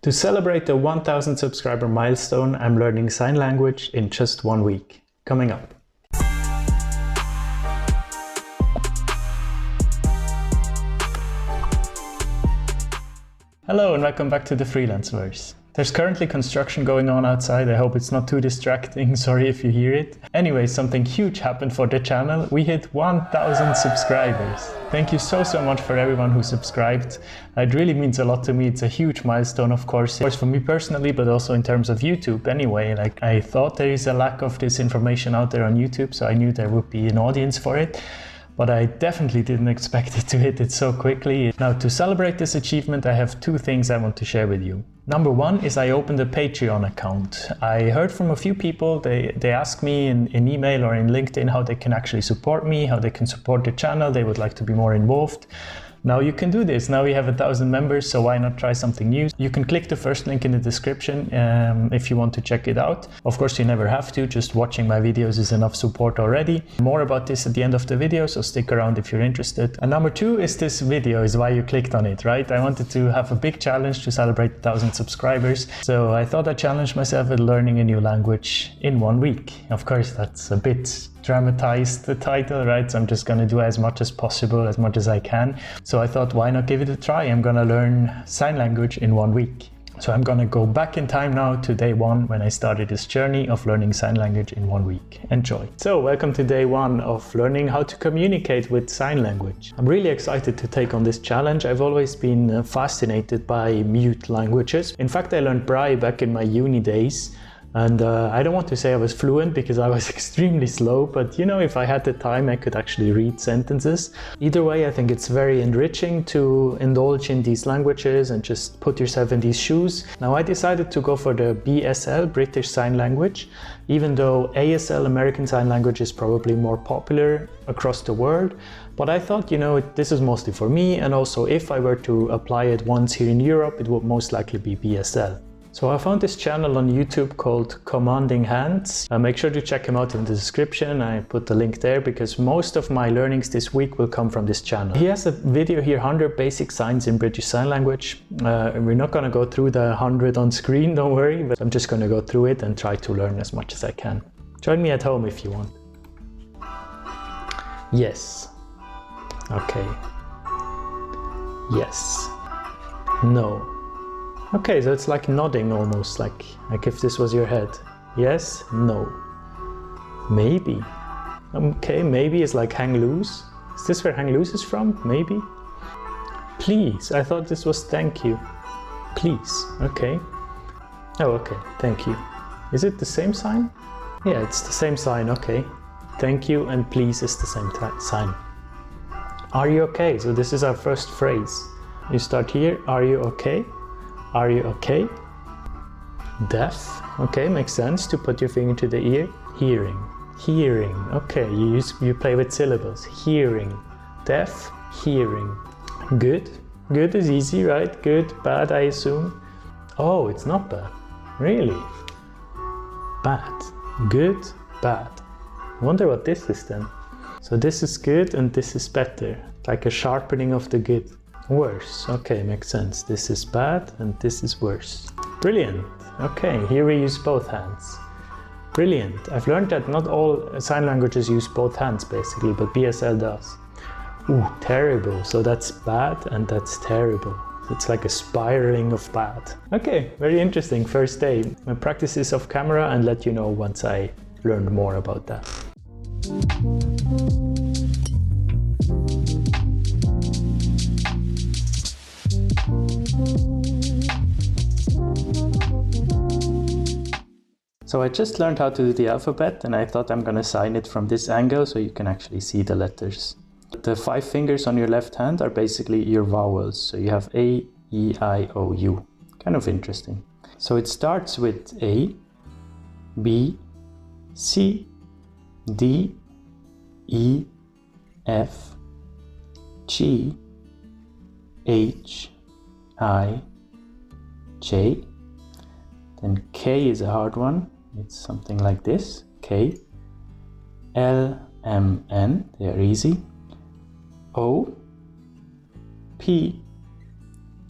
To celebrate the 1000 subscriber milestone, I'm learning sign language in just 1 week. Coming up. Hello and welcome back to the Freelanceverse. There's currently construction going on outside. I hope it's not too distracting. Sorry if you hear it. Anyway, something huge happened for the channel. We hit 1000 subscribers. Thank you so much for everyone who subscribed. It really means a lot to me. It's a huge milestone, of course for me personally, but also in terms of YouTube anyway. Like, I thought there is a lack of this information out there on YouTube, so I knew there would be an audience for it. But I definitely didn't expect it to hit it so quickly. Now, to celebrate this achievement, I have two things I want to share with you. Number one is I opened a Patreon account. I heard from a few people, they asked me in email or in LinkedIn how they can actually support me, how they can support the channel, they would like to be more involved. Now you can do this. Now we have 1000 members, so why not try something new? You can click the first link in the description if you want to check it out. Of course, you never have to. Just watching my videos is enough support already. More about this at the end of the video, so stick around if you're interested. And number two is this video is why you clicked on it, right? I wanted to have a big challenge to celebrate 1000 subscribers. So I thought I'd challenge myself with learning a new language in 1 week. Of course, that's a bit dramatized, the title, right? So I'm just gonna do as much as possible, as much as I can. So I thought, why not give it a try? I'm gonna learn sign language in 1 week. So I'm gonna go back in time now to day one when I started this journey of learning sign language in 1 week. Enjoy. So welcome to day one of learning how to communicate with sign language. I'm really excited to take on this challenge. I've always been fascinated by mute languages. In fact, I learned Braille back in my uni days. And I don't want to say I was fluent because I was extremely slow, but you know, if I had the time, I could actually read sentences. Either way, I think it's very enriching to indulge in these languages and just put yourself in these shoes. Now, I decided to go for the BSL, British Sign Language, even though ASL, American Sign Language, is probably more popular across the world. But I thought, you know, this is mostly for me, and also if I were to apply it once here in Europe, it would most likely be BSL. So I found this channel on YouTube called Commanding Hands. Make sure to check him out in the description. I put the link there because most of my learnings this week will come from this channel. He has a video here, 100 basic signs in British Sign Language. We're not going to go through the 100 on screen, don't worry, but I'm just going to go through it and try to learn as much as I can. Join me at home if you want. Yes. Okay. Yes. No. Okay, so it's like nodding almost, like if this was your head. Yes, no. Maybe. Okay, maybe is like hang loose. Is this where hang loose is from? Maybe. Please, I thought this was thank you. Please, okay. Oh, okay, thank you. Is it the same sign? Yeah, it's the same sign, okay. Thank you and please is the same sign. Are you okay? So this is our first phrase. You start here, are you okay? Are you okay? Deaf. Okay, makes sense to put your finger to the ear. Hearing. Hearing. Okay, you play with syllables. Hearing. Deaf. Hearing. Good. Good is easy, right? Good. Bad, I assume. Oh, it's not bad. Really? Bad. Good. Bad. I wonder what this is then. So this is good and this is better. Like a sharpening of the good. Worse. Okay, makes sense. This is bad and this is worse. Brilliant. Okay, here we use both hands. Brilliant. I've learned that not all sign languages use both hands basically, but BSL does. Ooh, terrible. So that's bad and that's terrible. It's like a spiraling of bad. Okay, very interesting. First day. I'll practice this off camera and let you know once I learned more about that. So I just learned how to do the alphabet and I thought I'm gonna sign it from this angle so you can actually see the letters. The 5 fingers on your left hand are basically your vowels. So you have A, E, I, O, U. Kind of interesting. So it starts with A, B, C, D, E, F, G, H, I, J. Then K is a hard one. It's something like this. K, L, M, N. They are easy. O, P,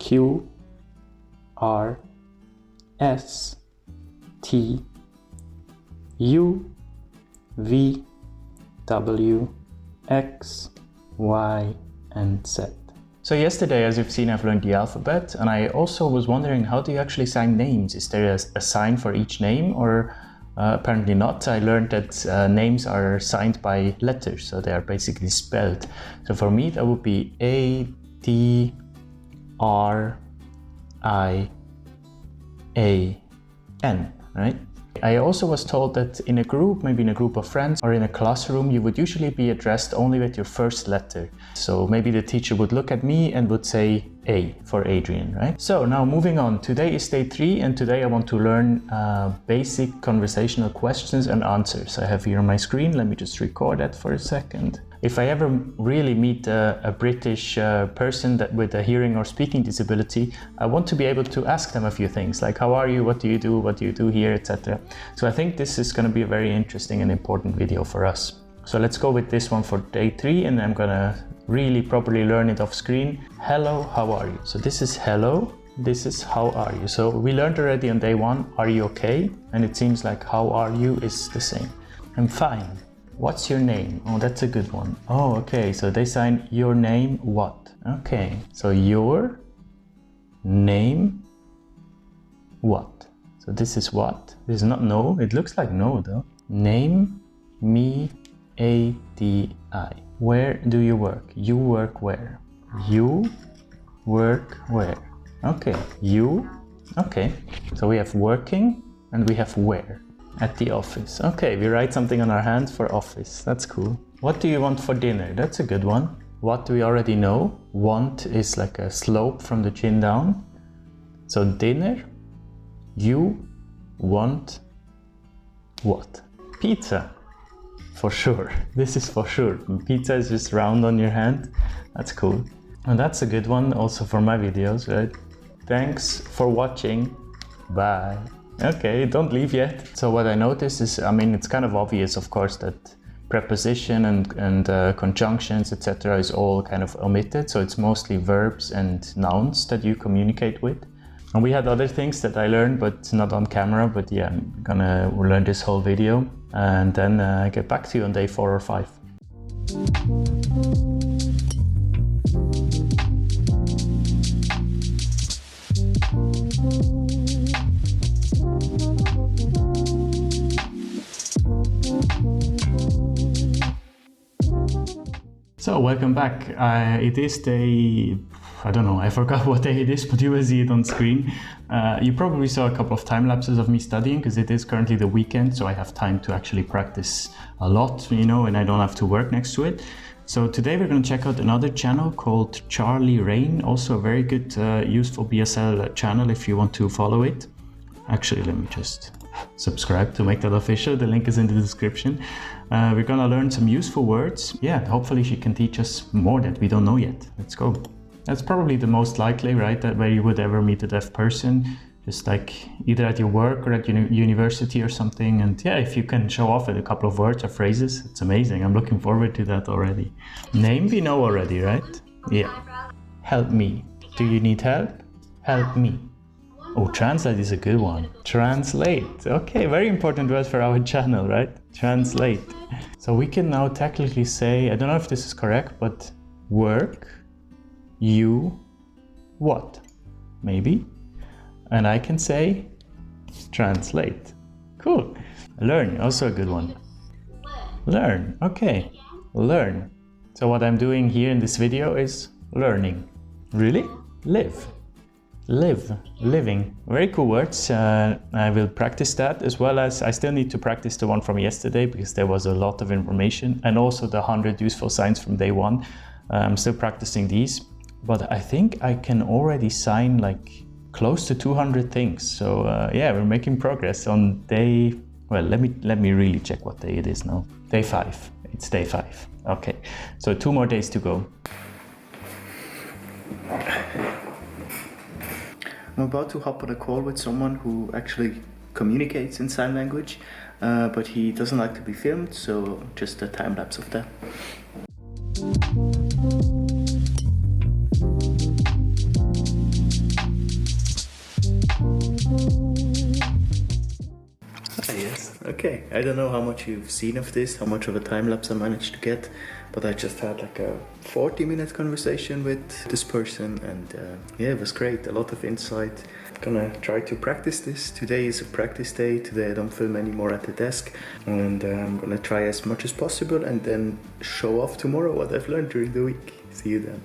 Q, R, S, T, U, V, W, X, Y, and Z. So yesterday, as you've seen, I've learned the alphabet, and I also was wondering, how do you actually sign names? Is there a sign for each name, or apparently not? I learned that names are signed by letters, so they are basically spelled. So for me, that would be A, D, R, I, A, N, right? I also was told that in a group, maybe in a group of friends or in a classroom, you would usually be addressed only with your first letter. So maybe the teacher would look at me and would say A for Adrian, right? So now moving on, today is day 3, and today I want to learn basic conversational questions and answers. I have here on my screen, let me just record that for a second. If I ever really meet a British person with a hearing or speaking disability, I want to be able to ask them a few things like, how are you, what do you do here, etc. So I think this is going to be a very interesting and important video for us. So let's go with this one for day 3, and I'm going to really properly learn it off screen. Hello, how are you? So this is hello, this is how are you. So we learned already on day 1, are you okay? And it seems like how are you is the same. I'm fine. What's your name? Oh, that's a good one. Oh, okay, so they sign your name what? Okay, so your name what? So this is what? This is not no, it looks like no though. Name me A-D-I. Where do you work? You work where? You work where? Okay, you. Okay, so we have working and we have where. At the office. Okay, we write something on our hands for office. That's cool. What do you want for dinner? That's a good one. What do we already know? Want is like a slope from the chin down. So dinner, you want what? Pizza. For sure. This is for sure. Pizza is just round on your hand. That's cool. And that's a good one also for my videos, right? Thanks for watching. Bye. Okay, don't leave yet. So what I noticed is, I mean, it's kind of obvious, of course, that preposition and conjunctions, etc. is all kind of omitted. So it's mostly verbs and nouns that you communicate with. And we had other things that I learned, but not on camera. But yeah, I'm gonna learn this whole video and then get back to you on day 4 or 5. So welcome back. It is day, I don't know, I forgot what day it is, but you will see it on screen. You probably saw a couple of time lapses of me studying because it is currently the weekend, so I have time to actually practice a lot, you know, and I don't have to work next to it. So today we're going to check out another channel called Raine, also a very good, useful BSL channel if you want to follow it. Actually, let me just subscribe to make that official. The link is in the description. We're gonna learn some useful words. Yeah, hopefully she can teach us more that we don't know yet. Let's go. That's probably the most likely, right? That where you would ever meet a deaf person, just like either at your work or at university or something. And yeah, if you can show off with a couple of words or phrases, it's amazing. I'm looking forward to that already. Name we know already, right? Yeah. Help me. Do you need help? Help me. Oh, translate is a good one. Translate. Okay, very important word for our channel, right? Translate. So we can now technically say, I don't know if this is correct, but work, you, what? Maybe. And I can say translate. Cool. Learn, also a good one. Learn. Okay. Learn. So what I'm doing here in this video is learning. Really? Live. Live, living. Very cool words. I will practice that, as well as I still need to practice the one from yesterday because there was a lot of information, and also the 100 useful signs from day 1. I'm still practicing these, but I think I can already sign like close to 200 things. So yeah, we're making progress on day, well, let me really check what day it is now. Day 5. It's day 5. Okay, so 2 more days to go. I'm about to hop on a call with someone who actually communicates in sign language, but he doesn't like to be filmed, so just a time lapse of that. Okay, I don't know how much you've seen of this, how much of a time lapse I managed to get, but I just had like a 40-minute conversation with this person, and yeah, it was great, a lot of insight. Gonna try to practice this. Today is a practice day. Today I don't film anymore at the desk, and I'm gonna try as much as possible and then show off tomorrow what I've learned during the week. See you then.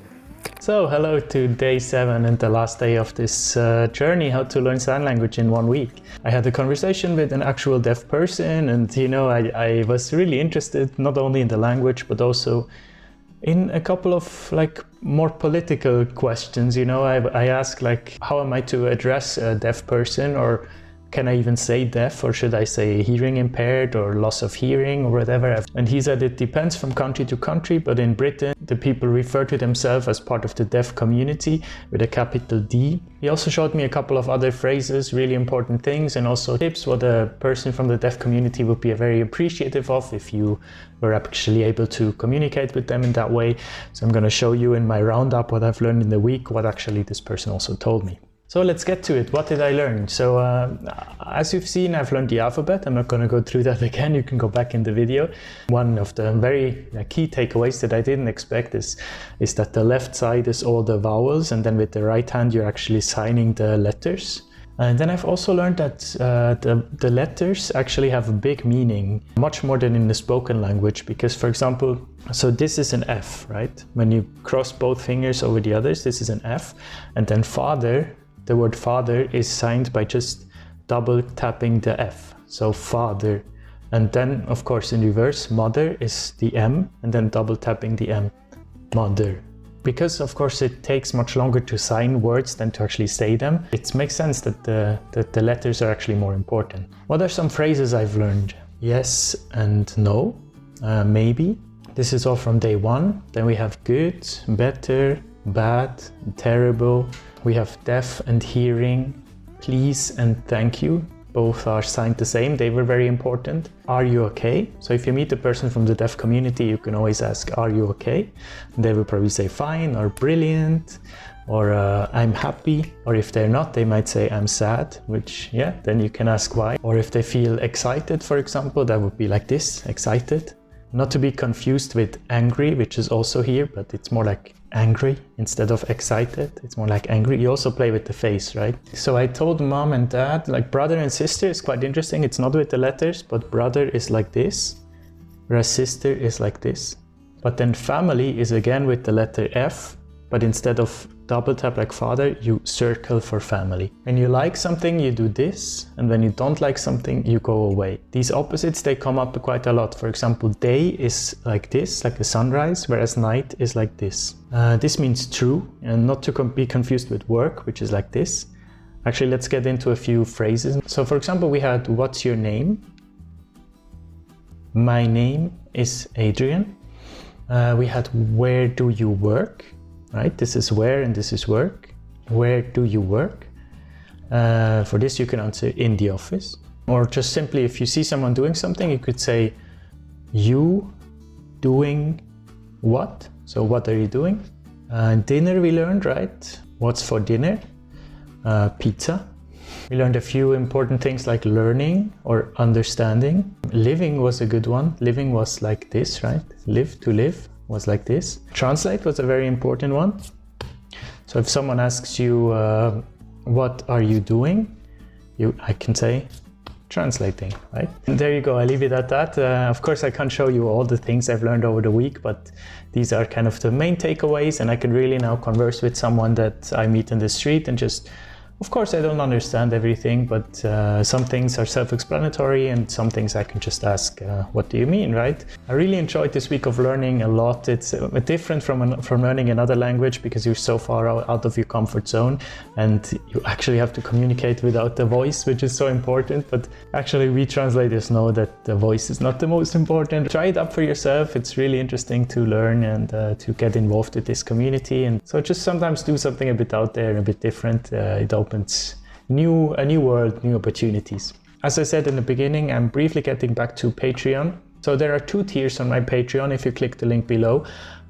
So hello to day 7 and the last day of this journey, how to learn sign language in 1 week. I had a conversation with an actual deaf person, and you know, I was really interested not only in the language but also in a couple of like more political questions. You know, I asked like, how am I to address a deaf person, or can I even say deaf, or should I say hearing impaired or loss of hearing or whatever? And he said it depends from country to country, but in Britain the people refer to themselves as part of the deaf community with a capital D. He also showed me a couple of other phrases, really important things, and also tips what a person from the deaf community would be very appreciative of if you were actually able to communicate with them in that way. So I'm going to show you in my roundup what I've learned in the week, what actually this person also told me. So let's get to it. What did I learn? So as you've seen, I've learned the alphabet. I'm not going to go through that again. You can go back in the video. One of the very key takeaways that I didn't expect is that the left side is all the vowels, and then with the right hand you're actually signing the letters. And then I've also learned that the letters actually have a big meaning, much more than in the spoken language. Because, for example, so this is an F, right? When you cross both fingers over the others, this is an F. And then father, the word father is signed by just double tapping the F. So father. And then, of course, in reverse, mother is the M, and then double tapping the M, mother. Because, of course, it takes much longer to sign words than to actually say them, it makes sense that the letters are actually more important. What are some phrases I've learned? Yes and no, maybe. This is all from day 1. Then we have good, better, bad, terrible. We have deaf and hearing, please and thank you. Both are signed the same. They were very important. Are you okay? So if you meet a person from the deaf community, you can always ask, are you okay? And they will probably say fine or brilliant or I'm happy. Or if they're not, they might say I'm sad, which yeah, then you can ask why. Or if they feel excited, for example, that would be like this, excited. Not to be confused with angry, which is also here, but it's more like angry instead of excited. It's more like angry. You also play with the face, right? So I told mom and dad, like brother and sister is quite interesting. It's not with the letters, but brother is like this, whereas sister is like this. But then family is again with the letter F, but instead of double tap like father, you circle for family. When you like something, you do this, and when you don't like something, you go away. These opposites, they come up quite a lot. For example, day is like this, like a sunrise, whereas night is like this. This means true, and not to be confused with work, which is like this. Actually, let's get into a few phrases. So for example, we had, what's your name? My name is Adrian. We had, where do you work? Right, this is where and this is work. Where do you work? For this you can answer in the office. Or just simply, if you see someone doing something, you could say, you doing what? So what are you doing? Dinner we learned, right? What's for dinner? Pizza. We learned a few important things like learning or understanding. Living was a good one. Living was like this, right? Live, to live was like this. Translate was a very important one. So if someone asks you, what are you doing? I can say, translating, right? And there you go, I leave it at that. Of course, I can't show you all the things I've learned over the week, but these are kind of the main takeaways, and I can really now converse with someone that I meet in the street and just, of course, I don't understand everything, but some things are self-explanatory and some things I can just ask, what do you mean, right? I really enjoyed this week of learning a lot. It's different from learning another language because you're so far out of your comfort zone and you actually have to communicate without the voice, which is so important. But actually, we translators know that the voice is not the most important. Try it up for yourself. It's really interesting to learn and to get involved with this community. And so just sometimes do something a bit out there, a bit different. It opens a new world, new opportunities. As I said in the beginning, I'm briefly getting back to Patreon. So there are 2 tiers on my Patreon. If you click the link below,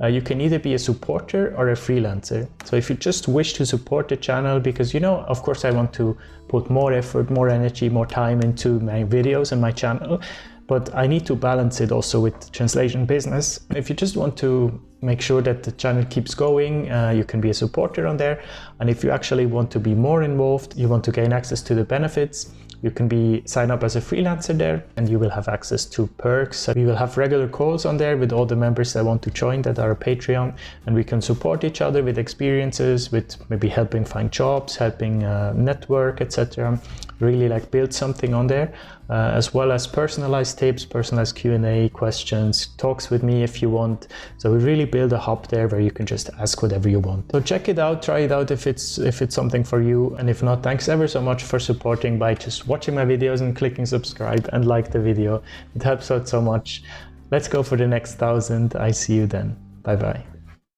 you can either be a supporter or a freelancer. So if you just wish to support the channel, because of course I want to put more effort, more energy, more time into my videos and my channel, but I need to balance it also with translation business. If you just want to make sure that the channel keeps going, you can be a supporter on there. And if you actually want to be more involved, you want to gain access to the benefits, you can sign up as a freelancer there, and you will have access to perks. We will have regular calls on there with all the members that want to join that are a Patreon, and we can support each other with experiences, with maybe helping find jobs, helping network, etc. Really build something on there, as well as personalized tips, personalized Q&A, questions, talks with me if you want. So we really build a hub there where you can just ask whatever you want. So check it out, try it out if it's something for you. And if not, thanks ever so much for supporting by just watching my videos and clicking subscribe and like the video. It helps out so much. Let's go for the next 1,000. I see you then. Bye bye.